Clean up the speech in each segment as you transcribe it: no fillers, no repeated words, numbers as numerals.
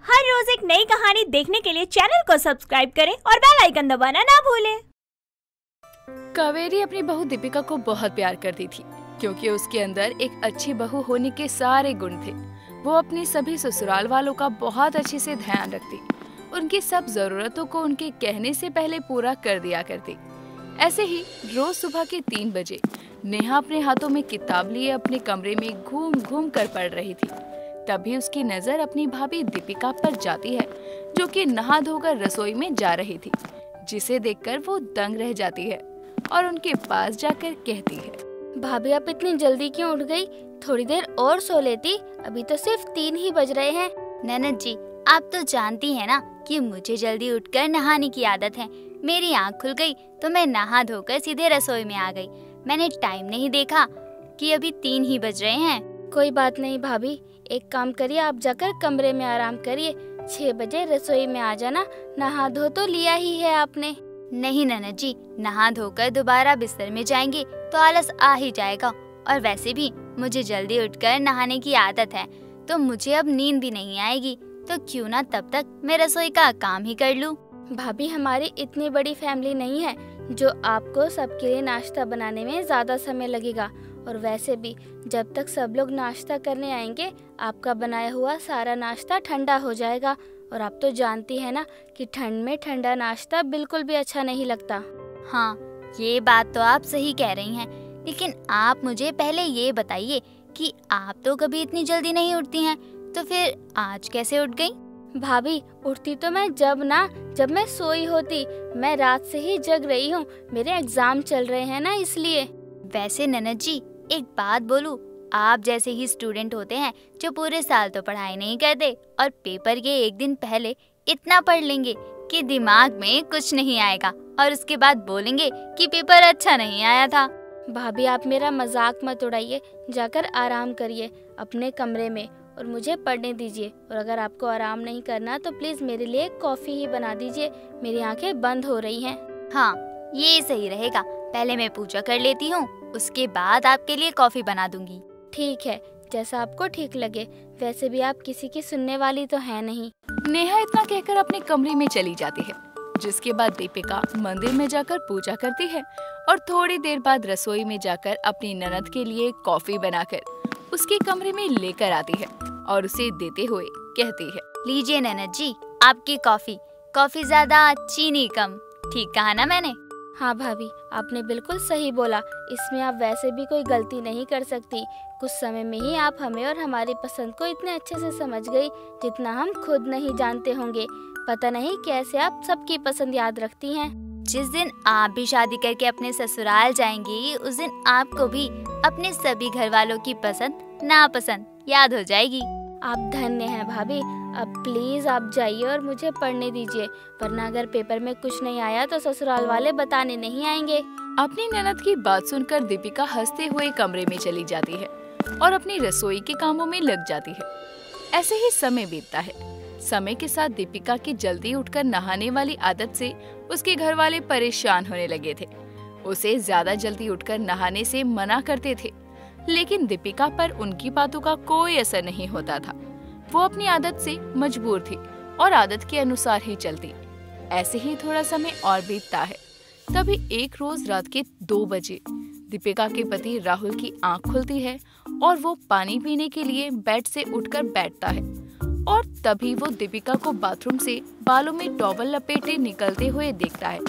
हर रोज एक नई कहानी देखने के लिए चैनल को सब्सक्राइब करें और बेल आइकन दबाना ना भूलें। कावेरी अपनी बहू दीपिका को बहुत प्यार करती थी क्योंकि उसके अंदर एक अच्छी बहू होने के सारे गुण थे। वो अपनी सभी ससुराल वालों का बहुत अच्छे से ध्यान रखती, उनकी सब जरूरतों को उनके कहने से पहले पूरा कर दिया करती। ऐसे ही रोज सुबह के 3 बजे नेहा अपने हाथों में किताब लिए अपने कमरे में घूम घूम कर पढ़ रही थी। तभी उसकी नजर अपनी भाभी दीपिका पर जाती है, जो कि नहा धोकर रसोई में जा रही थी, जिसे देखकर वो दंग रह जाती है और उनके पास जाकर कहती है, भाभी आप इतनी जल्दी क्यों उठ गई? थोड़ी देर और सो लेती, अभी तो सिर्फ 3 ही बज रहे हैं। ननद जी, आप तो जानती हैं ना कि मुझे जल्दी उठकर नहाने की आदत है। मेरी आँख खुल गई तो मैं नहा धोकर सीधे रसोई में आ गई। मैंने टाइम नहीं देखा कि अभी 3 ही बज रहे हैं। कोई बात नहीं भाभी, एक काम करिए, आप जाकर कमरे में आराम करिए। 6 बजे रसोई में आ जाना। नहा धो तो लिया ही है आपने। नहीं ननद जी, नहा धोकर दोबारा बिस्तर में जाएंगे तो आलस आ ही जाएगा, और वैसे भी मुझे जल्दी उठकर नहाने की आदत है, तो मुझे अब नींद भी नहीं आएगी। तो क्यों ना तब तक मैं रसोई का काम ही कर लूं। भाभी हमारी इतनी बड़ी फैमिली नहीं है जो आपको सबके लिए नाश्ता बनाने में ज्यादा समय लगेगा, और वैसे भी जब तक सब लोग नाश्ता करने आएंगे आपका बनाया हुआ सारा नाश्ता ठंडा हो जाएगा। और आप तो जानती है ना कि ठंड में ठंडा नाश्ता बिल्कुल भी अच्छा नहीं लगता। हाँ, ये बात तो आप सही कह रही हैं, लेकिन आप मुझे पहले ये बताइए कि आप तो कभी इतनी जल्दी नहीं उठती हैं, तो फिर आज कैसे उठ गई? भाभी उठती तो मैं जब मैं सोई होती। मैं रात से ही जग रही हूँ, मेरे एग्जाम चल रहे हैं ना, इसलिए। वैसे ननद जी, एक बात बोलूं, आप जैसे ही स्टूडेंट होते हैं जो पूरे साल तो पढ़ाई नहीं करते और पेपर के एक दिन पहले इतना पढ़ लेंगे कि दिमाग में कुछ नहीं आएगा, और उसके बाद बोलेंगे कि पेपर अच्छा नहीं आया था। भाभी आप मेरा मजाक मत उड़ाइए, जाकर आराम करिए अपने कमरे में और मुझे पढ़ने दीजिए। और अगर आपको आराम नहीं करना तो प्लीज मेरे लिए कॉफी ही बना दीजिए, मेरी आंखें बंद हो रही हैं। हाँ, ये सही रहेगा। पहले मैं पूजा कर लेती हूँ, उसके बाद आपके लिए कॉफी बना दूंगी। ठीक है, जैसा आपको ठीक लगे। वैसे भी आप किसी की सुनने वाली तो है नहीं। नेहा इतना कहकर अपने कमरे में चली जाती है, जिसके बाद दीपिका मंदिर में जाकर पूजा करती है और थोड़ी देर बाद रसोई में जाकर अपनी ननद के लिए कॉफी बनाकर उसके कमरे में लेकर आती है और उसे देते हुए कहती है, लीजिए ननद जी, आपकी कॉफी ज्यादा, चीनी कम। ठीक कहा ना मैंने? हाँ भाभी, आपने बिल्कुल सही बोला। इसमें आप वैसे भी कोई गलती नहीं कर सकती। कुछ समय में ही आप हमें और हमारी पसंद को इतने अच्छे से समझ गई जितना हम खुद नहीं जानते होंगे। पता नहीं कैसे आप सबकी पसंद याद रखती हैं। जिस दिन आप भी शादी करके अपने ससुराल जाएंगी, उस दिन आपको भी अपने सभी घर वालों की पसंद नापसंद याद हो जाएगी। आप धन्य हैं भाभी। अब प्लीज आप जाइए और मुझे पढ़ने दीजिए, वरना अगर पेपर में कुछ नहीं आया तो ससुराल वाले बताने नहीं आएंगे। अपनी ननद की बात सुनकर दीपिका हंसते हुए कमरे में चली जाती है और अपनी रसोई के कामों में लग जाती है। ऐसे ही समय बीतता है। समय के साथ दीपिका की जल्दी उठकर नहाने वाली आदत से उसके घर वाले परेशान होने लगे थे। उसे ज्यादा जल्दी उठकर नहाने से मना करते थे, लेकिन दीपिका पर उनकी बातों का कोई असर नहीं होता था। वो अपनी आदत से मजबूर थी और आदत के अनुसार ही चलती। ऐसे ही थोड़ा समय और बीतता है। तभी एक रोज रात के 2 बजे दीपिका के पति राहुल की आंख खुलती है और वो पानी पीने के लिए बेड से उठकर बैठता है, और तभी वो दीपिका को बाथरूम से बालों में टॉवल लपेटे निकलते हुए देखता है,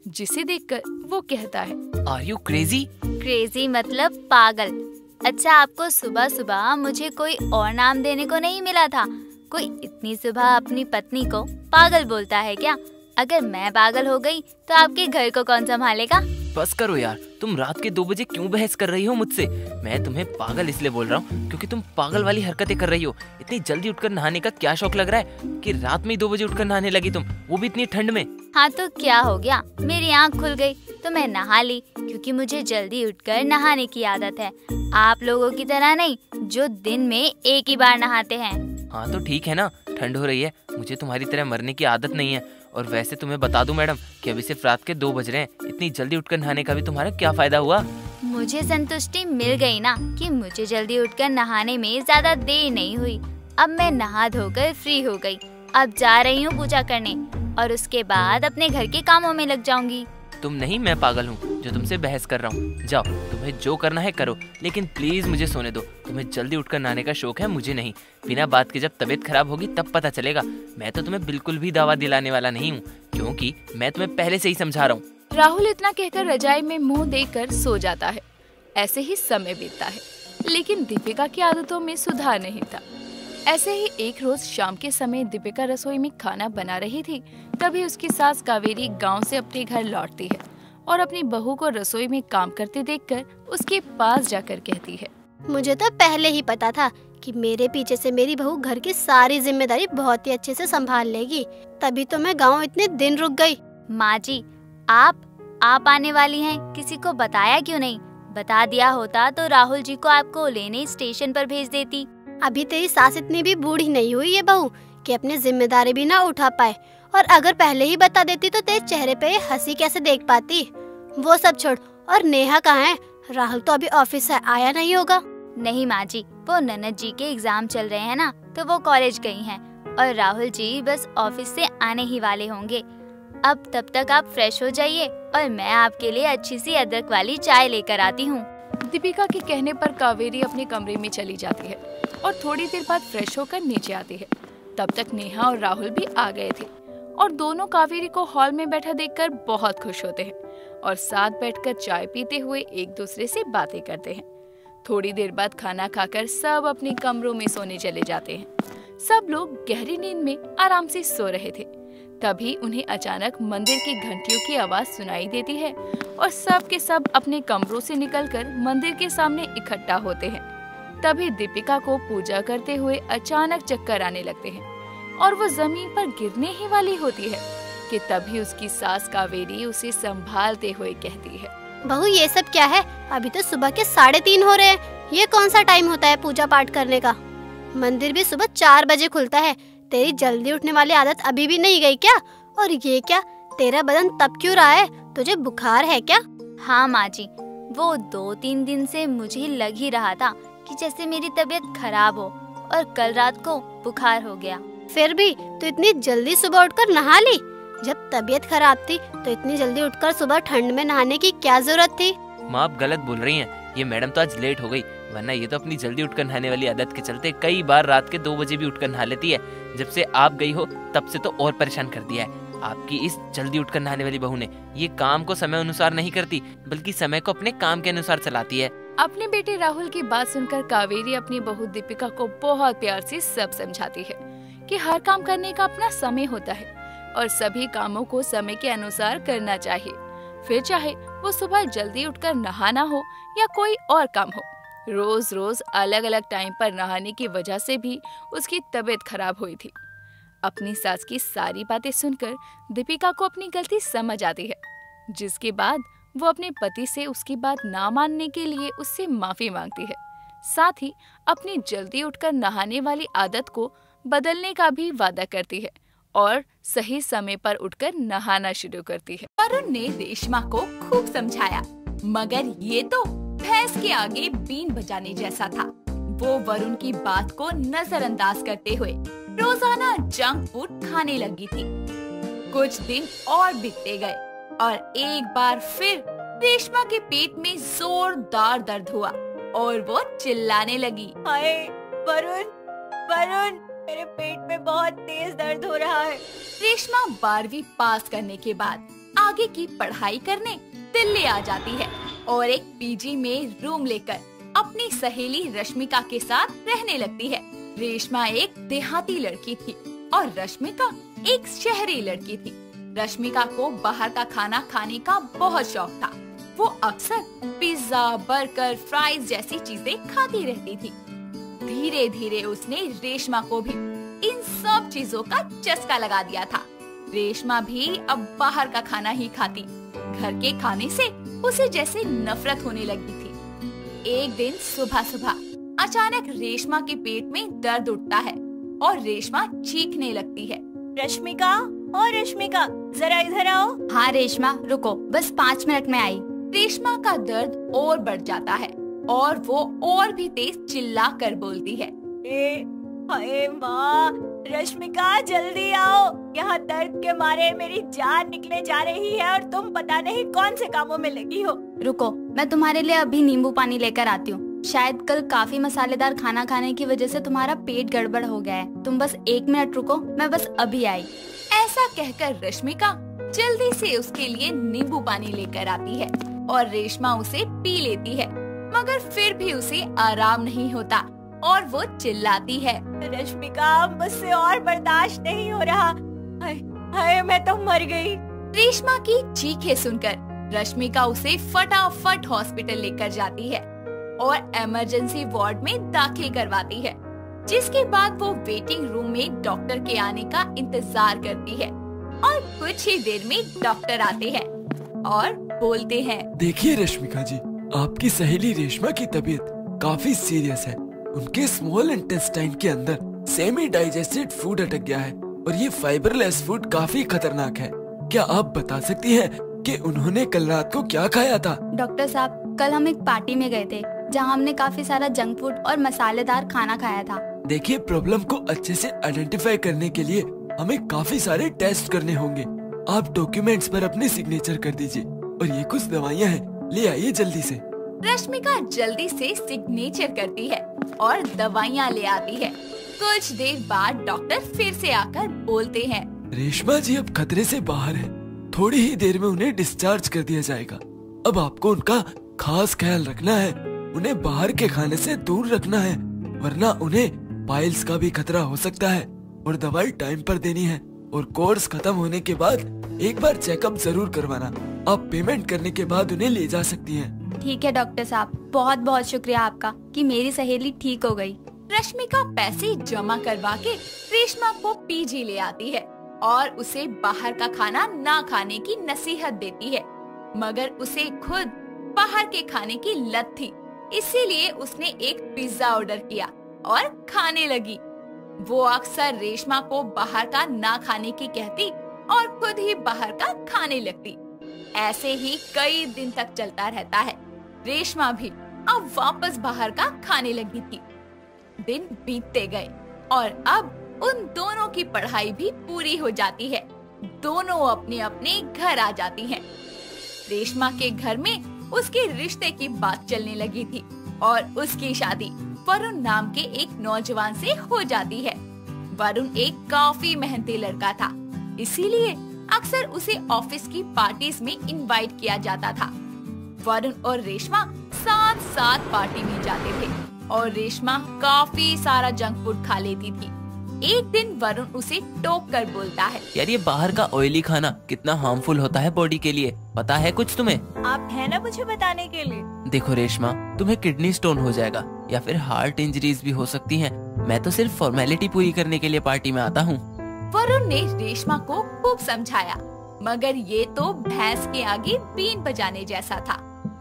जिसे देखकर वो कहता है, आर यू क्रेजी? क्रेजी मतलब पागल। अच्छा, आपको सुबह सुबह मुझे कोई और नाम देने को नहीं मिला था? कोई इतनी सुबह अपनी पत्नी को पागल बोलता है क्या? अगर मैं पागल हो गई तो आपके घर को कौन संभालेगा? बस करो यार, तुम रात के 2 बजे क्यों बहस कर रही हो मुझसे? मैं तुम्हें पागल इसलिए बोल रहा हूँ क्योंकि तुम पागल वाली हरकतें कर रही हो। इतनी जल्दी उठकर नहाने का क्या शौक लग रहा है कि रात में ही 2 बजे उठकर नहाने लगी तुम, वो भी इतनी ठंड में? हाँ तो क्या हो गया, मेरी आँख खुल गई तो मैं नहा ली, क्योंकि मुझे जल्दी उठकर नहाने की आदत है। आप लोगों की तरह नहीं जो दिन में एक ही बार नहाते हैं। हाँ तो ठीक है ना, ठंड हो रही है, मुझे तुम्हारी तरह मरने की आदत नहीं है। और वैसे तुम्हें बता दूं मैडम कि अभी सिर्फ रात के 2 बज रहे हैं, इतनी जल्दी उठकर नहाने का भी तुम्हारा क्या फायदा हुआ? मुझे संतुष्टि मिल गई ना कि मुझे जल्दी उठकर नहाने में ज्यादा देर नहीं हुई। अब मैं नहा धोकर फ्री हो गई। अब जा रही हूँ पूजा करने और उसके बाद अपने घर के कामों में लग जाऊंगी। तुम नहीं, मैं पागल हूँ जो तुमसे बहस कर रहा हूँ। जाओ, तुम्हें जो करना है करो, लेकिन प्लीज मुझे सोने दो। तुम्हें जल्दी उठकर नहाने का शौक है, मुझे नहीं। बिना बात के जब तबीयत खराब होगी तब पता चलेगा। मैं तो तुम्हें बिल्कुल भी दवा दिलाने वाला नहीं हूँ, क्योंकि मैं तुम्हें पहले से ही समझा रहा हूँ। राहुल इतना कहकर रजाई में मुंह देकर सो जाता है। ऐसे ही समय बीतता है, लेकिन दीपिका की आदतों में सुधार नहीं था। ऐसे ही एक रोज शाम के समय दीपिका रसोई में खाना बना रही थी। तभी उसकी सास कावेरी गांव से अपने घर लौटती है और अपनी बहू को रसोई में काम करते देखकर उसके पास जाकर कहती है, मुझे तो पहले ही पता था कि मेरे पीछे से मेरी बहू घर की सारी जिम्मेदारी बहुत ही अच्छे से संभाल लेगी, तभी तो मैं गाँव इतने दिन रुक गई। माँ जी, आप आने वाली हैं, किसी को बताया क्यों नहीं? बता दिया होता तो राहुल जी को आपको लेने स्टेशन पर भेज देती। अभी तेरी सास इतनी भी बूढ़ी नहीं हुई है बहू कि अपनी जिम्मेदारी भी ना उठा पाए, और अगर पहले ही बता देती तो तेरे चेहरे पे हंसी कैसे देख पाती। वो सब छोड़, और नेहा कहाँ है? राहुल तो अभी ऑफिस से आया नहीं होगा। नहीं माँ जी, वो ननद जी के एग्जाम चल रहे हैं ना, तो वो कॉलेज गई हैं और राहुल जी बस ऑफिस से आने ही वाले होंगे। अब तब तक आप फ्रेश हो जाइए और मैं आपके लिए अच्छी सी अदरक वाली चाय लेकर आती हूँ। दीपिका के कहने पर कावेरी अपने कमरे में चली जाती है और थोड़ी देर बाद फ्रेश होकर नीचे आती है। तब तक नेहा और राहुल भी आ गए थे और दोनों कावेरी को हॉल में बैठा देखकर बहुत खुश होते हैं और साथ बैठकर चाय पीते हुए एक दूसरे से बातें करते हैं। थोड़ी देर बाद खाना खाकर सब अपने कमरों में सोने चले जाते हैं। सब लोग गहरी नींद में आराम से सो रहे थे। तभी उन्हें अचानक मंदिर की घंटियों की आवाज सुनाई देती है और सब के सब अपने कमरों से निकलकर मंदिर के सामने इकट्ठा होते हैं। तभी दीपिका को पूजा करते हुए अचानक चक्कर आने लगते हैं और वो जमीन पर गिरने ही वाली होती है कि तभी उसकी सास कावेरी उसे संभालते हुए कहती है, बहू ये सब क्या है? अभी तो सुबह के 3:30 हो रहे हैं। ये कौन सा टाइम होता है पूजा पाठ करने का? मंदिर भी सुबह 4 बजे खुलता है। तेरी जल्दी उठने वाली आदत अभी भी नहीं गई क्या? और ये क्या, तेरा बदन तप क्यों रहा है? तुझे बुखार है क्या? हाँ माँ जी, वो 2-3 दिन से मुझे लग ही रहा था कि जैसे मेरी तबीयत खराब हो, और कल रात को बुखार हो गया। फिर भी तो इतनी जल्दी सुबह उठकर नहा ली। जब तबीयत खराब थी तो इतनी जल्दी उठकर सुबह ठंड में नहाने की क्या जरूरत थी? माँ, आप गलत बोल रही हैं। ये मैडम तो आज लेट हो गई, वरना ये तो अपनी जल्दी उठकर नहाने वाली आदत के चलते कई बार रात के 2 बजे भी उठकर नहा लेती है। जब से आप गई हो तब से तो और परेशान कर दिया है। आपकी इस जल्दी उठकर नहाने वाली बहू ने ये काम को समय अनुसार नहीं करती, बल्कि समय को अपने काम के अनुसार चलाती है। अपने बेटे राहुल की बात सुनकर कावेरी अपनी बहू दीपिका को बहुत प्यार से सब समझाती है कि हर काम करने का अपना समय होता है और सभी कामों को समय के अनुसार करना चाहिए। फिर चाहे वो सुबह जल्दी उठकर नहाना हो या कोई और काम हो। रोज रोज अलग अलग टाइम पर नहाने की वजह से भी उसकी तबीयत खराब हुई थी। अपनी सास की सारी बातें सुनकर दीपिका को अपनी गलती समझ आती है, जिसके बाद वो अपने पति से उसकी बात ना मानने के लिए उससे माफी मांगती है। साथ ही अपनी जल्दी उठकर नहाने वाली आदत को बदलने का भी वादा करती है और सही समय पर उठकर नहाना शुरू करती है। वरुण ने रेशमा को खूब समझाया, मगर ये तो भैंस के आगे बीन बजाने जैसा था। वो वरुण की बात को नजरअंदाज करते हुए रोजाना जंक फूड खाने लगी थी। कुछ दिन और बीतते गए और एक बार फिर रेशमा के पेट में जोरदार दर्द हुआ और वो चिल्लाने लगी, हाय वरुण, वरुण, मेरे पेट में बहुत तेज दर्द हो रहा है। रेशमा 12वीं पास करने के बाद आगे की पढ़ाई करने दिल्ली आ जाती है और एक पीजी में रूम लेकर अपनी सहेली रश्मिका के साथ रहने लगती है। रेशमा एक देहाती लड़की थी और रश्मिका एक शहरी लड़की थी। रश्मिका को बाहर का खाना खाने का बहुत शौक था। वो अक्सर पिज्जा, बर्गर, फ्राइज जैसी चीजें खाती रहती थी। धीरे धीरे उसने रेशमा को भी इन सब चीजों का चस्का लगा दिया था। रेशमा भी अब बाहर का खाना ही खाती। घर के खाने से उसे जैसे नफरत होने लगी थी। एक दिन सुबह सुबह अचानक रेशमा के पेट में दर्द उठता है और रेशमा चीखने लगती है, रश्मिका, ओ रश्मिका, जरा इधर आओ। हाँ रेशमा, रुको, बस 5 मिनट में आई। रेशमा का दर्द और बढ़ जाता है और वो और भी तेज चिल्ला कर बोलती है, हाय माँ, रश्मिका जल्दी आओ, यहाँ दर्द के मारे मेरी जान निकले जा रही है और तुम पता नहीं कौन से कामों में लगी हो। रुको, मैं तुम्हारे लिए अभी नींबू पानी लेकर आती हूँ। शायद कल काफी मसालेदार खाना खाने की वजह से तुम्हारा पेट गड़बड़ हो गया है। तुम बस 1 मिनट रुको, मैं बस अभी आई। ऐसा कहकर रश्मिका जल्दी से उसके लिए नींबू पानी लेकर आती है और रेशमा उसे पी लेती है, मगर फिर भी उसे आराम नहीं होता और वो चिल्लाती है, रश्मिका मुझसे और बर्दाश्त नहीं हो रहा, हाय हाय मैं तो मर गई। रेशमा की चीखें सुनकर रश्मिका उसे फटाफट हॉस्पिटल लेकर जाती है और इमरजेंसी वार्ड में दाखिल करवाती है, जिसके बाद वो वेटिंग रूम में डॉक्टर के आने का इंतजार करती है और कुछ ही देर में डॉक्टर आते हैं और बोलते हैं, देखिए रश्मिका जी, आपकी सहेली रेशमा की तबीयत काफी सीरियस है। उनके स्मॉल इंटेस्टाइन के अंदर सेमी डाइजेस्टेड फूड अटक गया है और ये फाइबरलेस फूड काफी खतरनाक है। क्या आप बता सकती हैं कि उन्होंने कल रात को क्या खाया था? डॉक्टर साहब, कल हम एक पार्टी में गए थे जहां हमने काफी सारा जंक फूड और मसालेदार खाना खाया था। देखिए, प्रॉब्लम को अच्छे से आइडेंटिफाई करने के लिए हमें काफी सारे टेस्ट करने होंगे। आप डॉक्यूमेंट्स पर अपने सिग्नेचर कर दीजिए और ये कुछ दवाइयाँ हैं, ले आइए जल्दी से। रश्मिका जल्दी से सिग्नेचर करती है और दवाइयाँ ले आती है। कुछ देर बाद डॉक्टर फिर से आकर बोलते हैं, रेशमा जी अब खतरे से बाहर है, थोड़ी ही देर में उन्हें डिस्चार्ज कर दिया जाएगा। अब आपको उनका खास ख्याल रखना है, उन्हें बाहर के खाने से दूर रखना है, वरना उन्हें पाइल्स का भी खतरा हो सकता है। और दवाई टाइम पर देनी है और कोर्स खत्म होने के बाद एक बार चेकअप जरूर करवाना। आप पेमेंट करने के बाद उन्हें ले जा सकती हैं। ठीक है डॉक्टर साहब, बहुत बहुत शुक्रिया आपका कि मेरी सहेली ठीक हो गई। रश्मिका पैसे जमा करवा के रेशमा को पीजी ले आती है और उसे बाहर का खाना ना खाने की नसीहत देती है, मगर उसे खुद बाहर के खाने की लत थी, इसीलिए उसने एक पिज्जा ऑर्डर किया और खाने लगी। वो अक्सर रेशमा को बाहर का ना खाने की कहती और खुद ही बाहर का खाने लगती। ऐसे ही कई दिन तक चलता रहता है। रेशमा भी अब वापस बाहर का खाने लगी थी। दिन बीतते गए और अब उन दोनों की पढ़ाई भी पूरी हो जाती है। दोनों अपने अपने घर आ जाती हैं। रेशमा के घर में उसके रिश्ते की बात चलने लगी थी और उसकी शादी वरुण नाम के एक नौजवान से हो जाती है। वरुण एक काफी मेहनती लड़का था, इसीलिए अक्सर उसे ऑफिस की पार्टीज में इनवाइट किया जाता था। वरुण और रेशमा साथ साथ पार्टी में जाते थे और रेशमा काफी सारा जंक फूड खा लेती थी। एक दिन वरुण उसे टोक कर बोलता है, यार ये बाहर का ऑयली खाना कितना हार्मफुल होता है बॉडी के लिए, पता है कुछ तुम्हें? आप है ना मुझे बताने के लिए। देखो रेशमा, तुम्हें किडनी स्टोन हो जाएगा या फिर हार्ट इंजरीज भी हो सकती हैं। मैं तो सिर्फ फॉर्मेलिटी पूरी करने के लिए पार्टी में आता हूँ। वरुण ने रेशमा को खूब समझाया, मगर ये तो भैंस के आगे बीन बजाने जैसा था।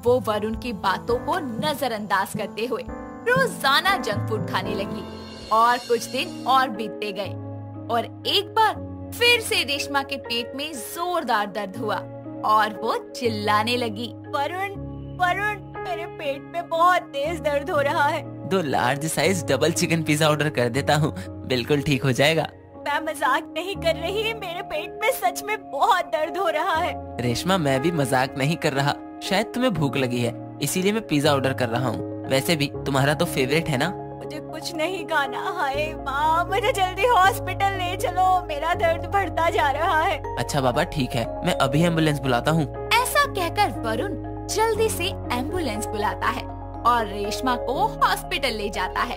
वो वरुण की बातों को नजरअंदाज करते हुए रोजाना जंक फूड खाने लगी और कुछ दिन और बीतते गए और एक बार फिर से रेशमा के पेट में जोरदार दर्द हुआ और वो चिल्लाने लगी, वरुण वरुण मेरे पेट में बहुत तेज दर्द हो रहा है। 2 large size double chicken pizza order कर देता हूँ, बिल्कुल ठीक हो जाएगा। मैं मजाक नहीं कर रही, मेरे पेट में सच में बहुत दर्द हो रहा है। रेशमा, मैं भी मजाक नहीं कर रहा, शायद तुम्हें भूख लगी है इसीलिए मैं पिज्जा ऑर्डर कर रहा हूँ। वैसे भी तुम्हारा तो फेवरेट है ना। मुझे कुछ नहीं खाना। हाय माँ, मुझे जल्दी हॉस्पिटल ले चलो, मेरा दर्द बढ़ता जा रहा है। अच्छा बाबा ठीक है, मैं अभी एम्बुलेंस बुलाता हूँ। ऐसा कहकर वरुण जल्दी से एम्बुलेंस बुलाता है और रेशमा को हॉस्पिटल ले जाता है।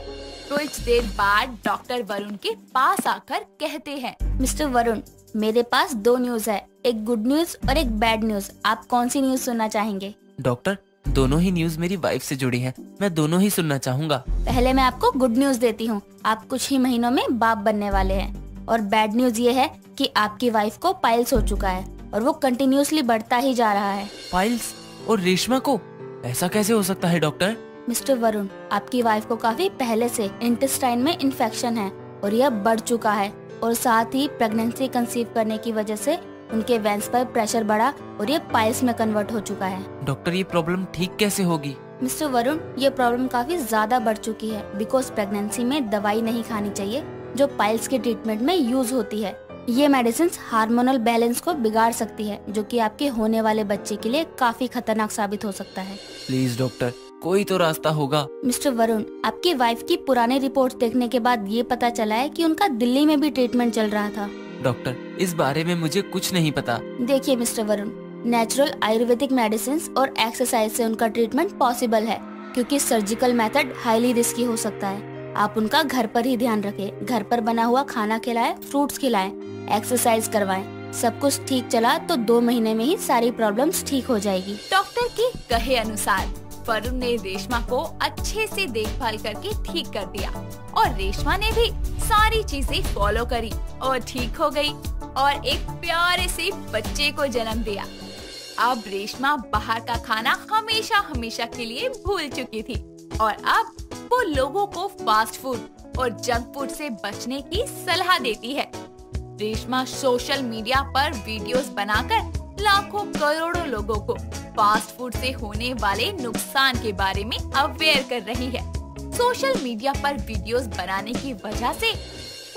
कुछ देर बाद डॉक्टर वरुण के पास आकर कहते हैं, मिस्टर वरुण, मेरे पास 2 न्यूज है, एक गुड न्यूज और एक बैड न्यूज। आप कौन सी न्यूज सुनना चाहेंगे? डॉक्टर, दोनों ही न्यूज मेरी वाइफ से जुड़ी है, मैं दोनों ही सुनना चाहूँगा। पहले मैं आपको गुड न्यूज देती हूँ, आप कुछ ही महीनों में बाप बनने वाले हैं। और बैड न्यूज ये है कि आपकी वाइफ को पाइल्स हो चुका है और वो कंटिन्यूअसली बढ़ता ही जा रहा है। पाइल्स? और रेशमा को? ऐसा कैसे हो सकता है डॉक्टर? मिस्टर वरुण, आपकी वाइफ को काफी पहले से इंटेस्टाइन में इन्फेक्शन है और यह बढ़ चुका है और साथ ही प्रेगनेंसी कंसीव करने की वजह से उनके वेंस पर प्रेशर बढ़ा और ये पाइल्स में कन्वर्ट हो चुका है। डॉक्टर, ये प्रॉब्लम ठीक कैसे होगी? मिस्टर वरुण, ये प्रॉब्लम काफी ज्यादा बढ़ चुकी है बिकॉज प्रेगनेंसी में दवाई नहीं खानी चाहिए जो पाइल्स के ट्रीटमेंट में यूज होती है। ये मेडिसिन हार्मोनल बैलेंस को बिगाड़ सकती है जो कि आपके होने वाले बच्चे के लिए काफी खतरनाक साबित हो सकता है। प्लीज डॉक्टर, कोई तो रास्ता होगा। मिस्टर वरुण, आपकी वाइफ की पुरानी रिपोर्ट देखने के बाद ये पता चला है कि उनका दिल्ली में भी ट्रीटमेंट चल रहा था। डॉक्टर, इस बारे में मुझे कुछ नहीं पता। देखिए mister Varun, natural Ayurvedic medicine और एक्सरसाइज से उनका ट्रीटमेंट पॉसिबल है क्योंकि सर्जिकल मेथड हाईली रिस्की हो सकता है। आप उनका घर पर ही ध्यान रखें, घर पर बना हुआ खाना खिलाएं, फ्रूट्स खिलाएं, एक्सरसाइज करवाएं। सब कुछ ठीक चला तो 2 महीने में ही सारी प्रॉब्लम्स ठीक हो जाएगी। डॉक्टर के कहे अनुसार वरुण ने रेशमा को अच्छे से देखभाल करके ठीक कर दिया और रेशमा ने भी सारी चीजें फॉलो करी और ठीक हो गई और एक प्यारे से बच्चे को जन्म दिया। अब रेशमा बाहर का खाना हमेशा हमेशा के लिए भूल चुकी थी और अब वो लोगों को फास्ट फूड और जंक फूड से बचने की सलाह देती है। रेशमा सोशल मीडिया पर वीडियोस बनाकर लाखों करोड़ों लोगों को फास्ट फूड से होने वाले नुकसान के बारे में अवेयर कर रही है। सोशल मीडिया पर वीडियोस बनाने की वजह से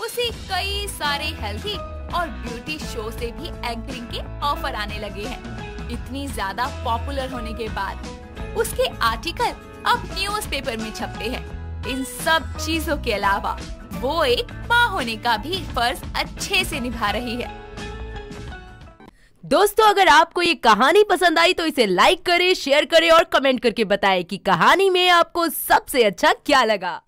उसे कई सारे हेल्थी और ब्यूटी शो से भी एंकरिंग के ऑफर आने लगे हैं। इतनी ज्यादा पॉपुलर होने के बाद उसके आर्टिकल अब न्यूज़पेपर में छपते हैं। इन सब चीजों के अलावा वो एक माँ होने का भी फर्ज अच्छे से निभा रही है। दोस्तों, अगर आपको ये कहानी पसंद आई तो इसे लाइक करें, शेयर करें और कमेंट करके बताएं कि कहानी में आपको सबसे अच्छा क्या लगा।